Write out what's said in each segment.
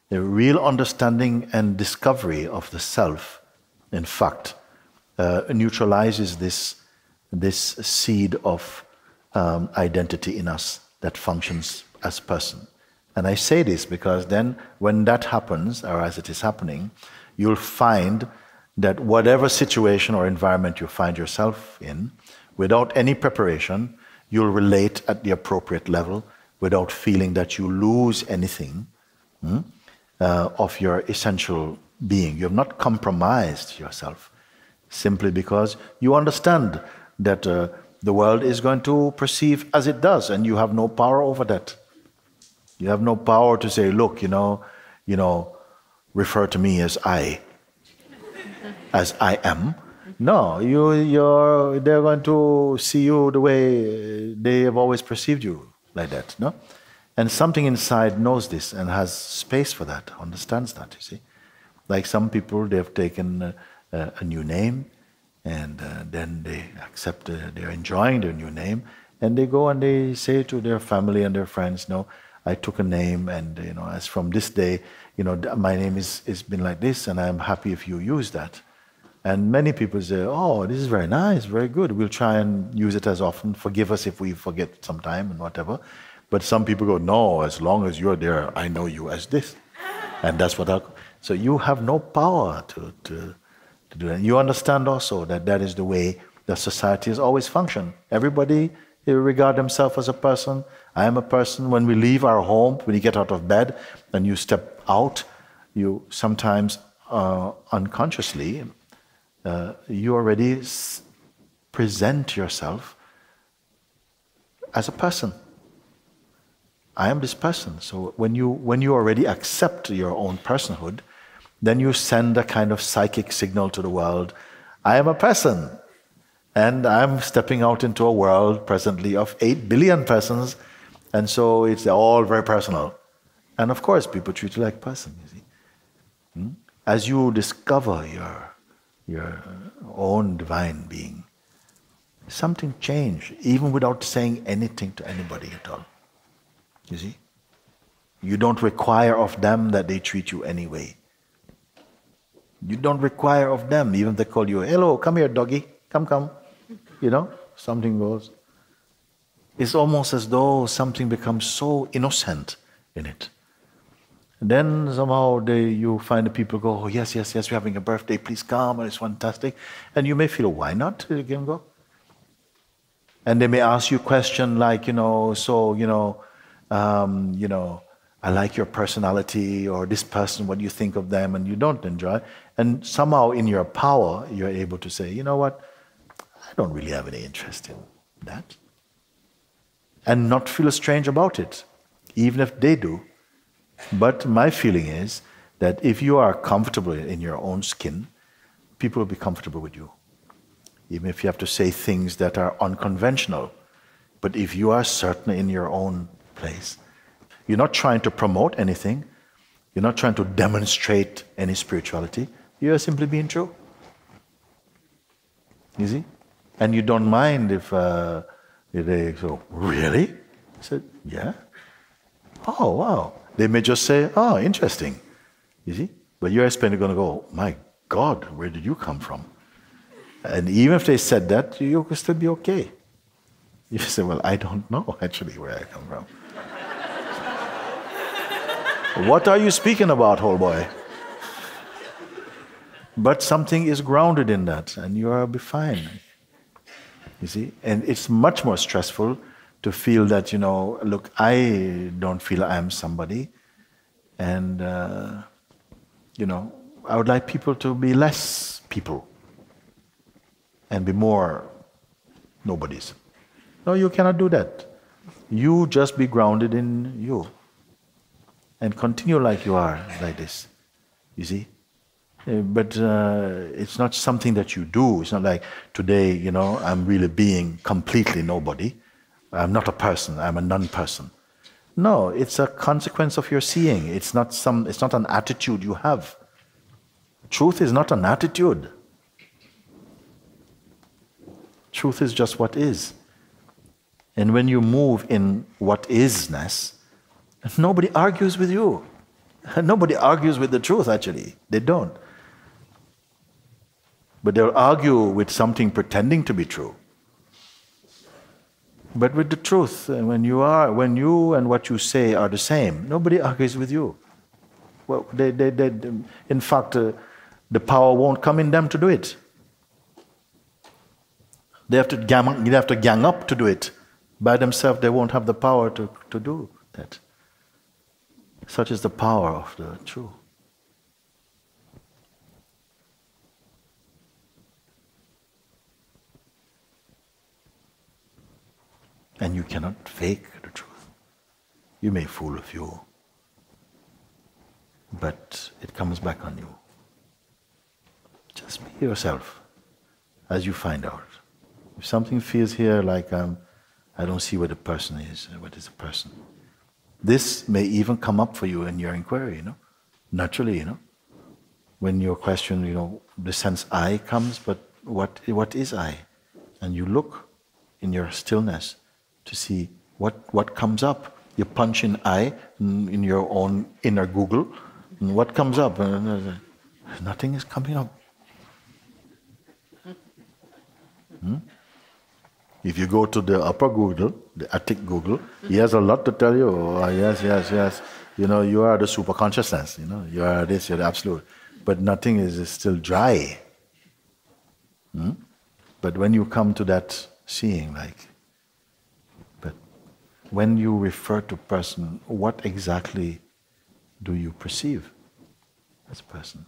The real understanding and discovery of the self, in fact, neutralizes this seed of identity in us that functions as person. And I say this because then when that happens, or as it is happening, you'll find that whatever situation or environment you find yourself in, without any preparation, you'll relate at the appropriate level without feeling that you lose anything of your essential being. You have not compromised yourself simply because you understand that the world is going to perceive as it does, and you have no power over that. You have no power to say, look, refer to me as I am. No, they're going to see you the way they have always perceived you, like that, no? And something inside knows this and has space for that, understands that, you see. Like some people, they've taken a new name, and then they accept, they're enjoying their new name, and they go and they say to their family and their friends, no, I took a name, and as from this day, my name is been like this, and I'm happy if you use that. And many people say, oh, this is very nice, very good. We'll try and use it as often. Forgive us if we forget sometime and whatever. But some people go, no, as long as you're there, I know you as this. And that's what so you have no power to do that. You understand also that that is the way that society has always functioned. Everybody regard themselves as a person. I am a person. When we leave our home, when you get out of bed and you step out, you sometimes unconsciously, you already present yourself as a person. I am this person. So when you already accept your own personhood, then you send a kind of psychic signal to the world. I am a person, and I'm stepping out into a world presently of 8 billion persons, and so it's all very personal. And of course, people treat you like a person, you see. As you discover your own divine being, something changed, even without saying anything to anybody at all. You see? You don't require of them that they treat you anyway. You don't require of them, even if they call you, hello, come here, doggy, come. Something goes. It's almost as though something becomes so innocent in it. And then somehow you find the people go, oh, yes, we're having a birthday, please come, and it's fantastic. And you may feel, why not? You can go. And they may ask you a question like, I like your personality, or this person, what do you think of them, and you don't enjoy. And somehow in your power, you're able to say, you know what, I don't really have any interest in that. And not feel strange about it, even if they do. But my feeling is that if you are comfortable in your own skin, people will be comfortable with you. Even if you have to say things that are unconventional. But if you are certain in your own place, you're not trying to promote anything, you're not trying to demonstrate any spirituality, you're simply being true. You see? And you don't mind if they go, really? I said, yeah. Oh, wow. They may just say, oh, interesting. You see? But you're going to go, my God, where did you come from? And even if they said that, you could still be okay. You say, well, I don't know actually where I come from. What are you speaking about, whole boy? But something is grounded in that, and you will be fine. You see? And it's much more stressful to feel that, look, I don't feel I am somebody. And, I would like people to be less people and be more nobodies. No, you cannot do that. You just be grounded in you. And continue like you are, like this. You see? But it's not something that you do. It's not like today, I'm really being completely nobody. I'm not a person, I'm a non-person. No, it's a consequence of your seeing. It's not an attitude you have. Truth is not an attitude. Truth is just what is. And when you move in what isness, nobody argues with you. Nobody argues with the truth, actually. They don't. But they'll argue with something pretending to be true. But with the truth, when you and what you say are the same, nobody argues with you. Well, in fact, the power won't come in them to do it. They have to gang up to do it. By themselves, they won't have the power to do that. Such is the power of the truth. And you cannot fake the truth. You may fool a few, but it comes back on you. Just be yourself as you find out. If something feels here like I don't see what the person is, what is the person? This may even come up for you in your inquiry, naturally, When your question, the sense I comes, but what is I? And you look in your stillness to see what comes up. You punch in I in your own inner Google, and what comes up? Nothing is coming up. If you go to the upper Google, the attic Google, he has a lot to tell you. Oh, yes. You are the super consciousness. You are this, you're the absolute. But nothing is still dry. But when you come to that seeing, but when you refer to person, what exactly do you perceive as person?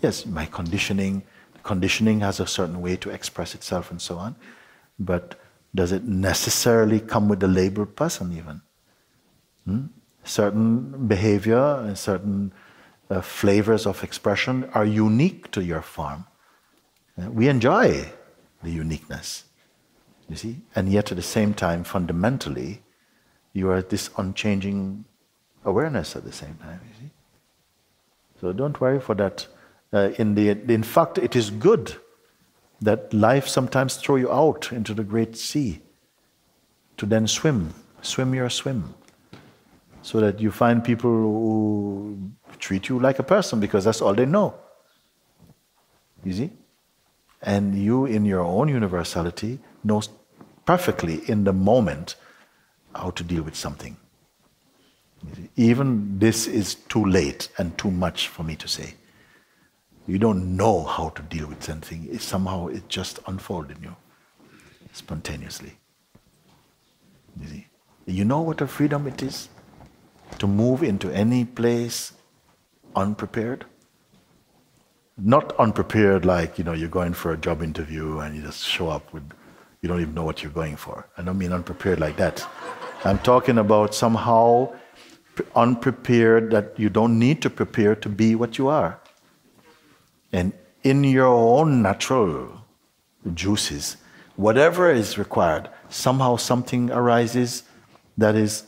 Yes, my conditioning has a certain way to express itself and so on. But does it necessarily come with the label person even? Certain behavior and certain flavors of expression are unique to your form. We enjoy the uniqueness, you see? And yet at the same time, fundamentally, you are this unchanging awareness at the same time, you see? So don't worry for that. In fact, it is good that life sometimes throw you out into the great sea to then swim your swim, so that you find people who treat you like a person because that's all they know. You see? And you, in your own universality, know perfectly in the moment how to deal with something. You see? Even this is too late and too much for me to say. You don't know how to deal with something. It just unfolds in you, spontaneously. You see? You know what a freedom it is? To move into any place unprepared? Not unprepared like, you're going for a job interview and you just show up with, you don't even know what you're going for. I don't mean unprepared like that. I'm talking about somehow unprepared that you don't need to prepare to be what you are. And in your own natural juices, whatever is required, somehow something arises that is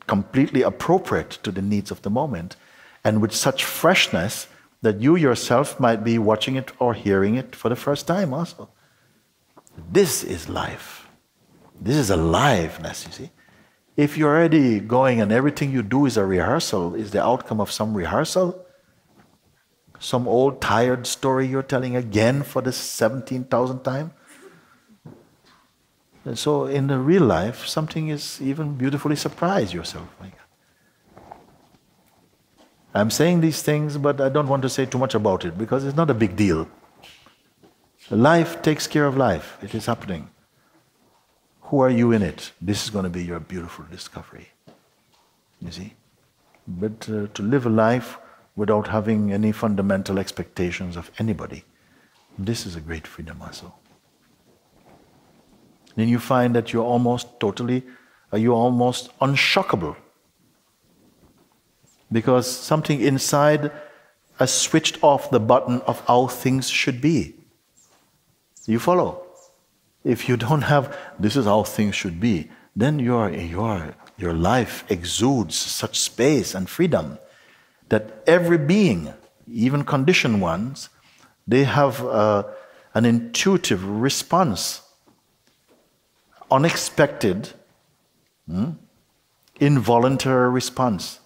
completely appropriate to the needs of the moment, and with such freshness that you yourself might be watching it or hearing it for the first time also. This is life. This is aliveness, you see. If you're already going and everything you do is a rehearsal, is the outcome of some rehearsal, some old tired story you're telling again for the 17,000th time. And so in the real life, something is even beautifully surprise yourself. I'm saying these things, but I don't want to say too much about it because it's not a big deal. Life takes care of life. It is happening. Who are you in it? This is going to be your beautiful discovery. You see? But to live a life without having any fundamental expectations of anybody, this is a great freedom also. Then you find that you're almost unshockable. Because something inside has switched off the button of how things should be. You follow? If you don't have, this is how things should be, then your life exudes such space and freedom that every being, even conditioned ones, they have an intuitive response, unexpected, involuntary response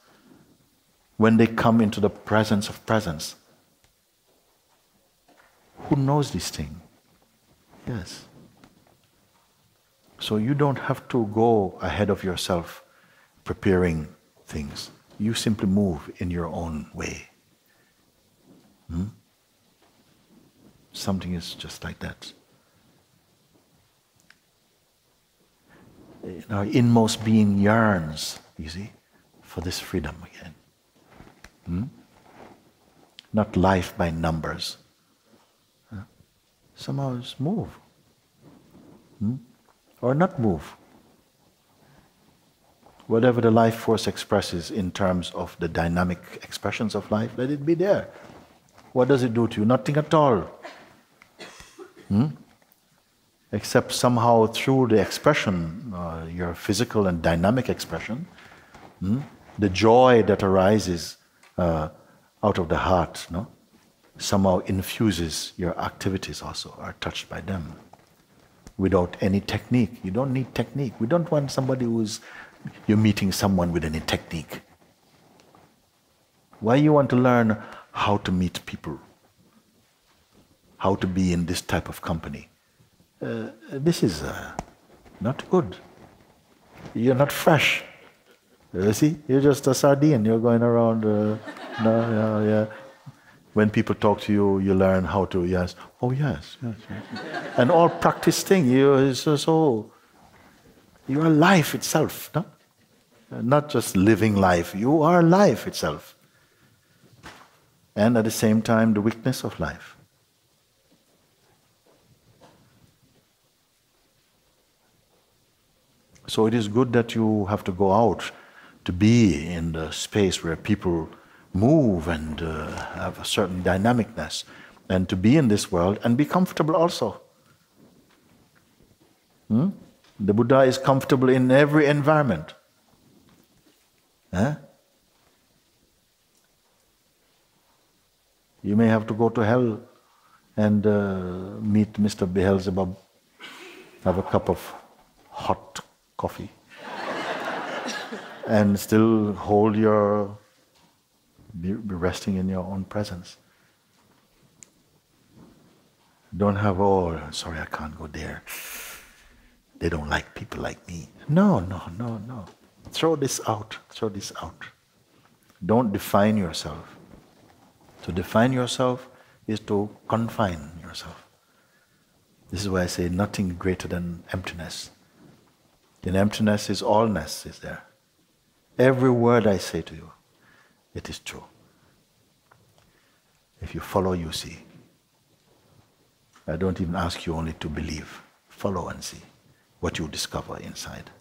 when they come into the presence of presence. Who knows this thing? Yes. So you don't have to go ahead of yourself preparing things. You simply move in your own way. Something is just like that. Our inmost being yearns, you see, for this freedom again. Not life by numbers. Somehow just move. Or not move. Whatever the life force expresses in terms of the dynamic expressions of life, let it be there. What does it do to you? Nothing at all. Except somehow through the expression, your physical and dynamic expression, the joy that arises out of the heart, somehow infuses your activities also, are touched by them. Without any technique. You don't need technique. We don't want somebody you're meeting someone with any technique. Why you want to learn how to meet people? How to be in this type of company? This is not good. You're not fresh. You see, you're just a sardine. You're going around. When people talk to you, you learn how to yes. Oh yes. And all practice thing. You are life itself, no? Not just living life. You are life itself. And at the same time, the weakness of life. So it is good that you have to go out to be in the space where people move and have a certain dynamicness, and to be in this world and be comfortable also. The Buddha is comfortable in every environment. You may have to go to hell and meet Mr. Beelzebub, have a cup of hot coffee, and still be resting in your own presence. Don't have, sorry, I can't go there. They don't like people like me. No. Throw this out. Don't define yourself. To define yourself is to confine yourself. This is why I say nothing greater than emptiness. In emptiness is allness, is there. Every word I say to you, it is true. If you follow, you see. I don't even ask you only to believe. Follow and see what you discover inside.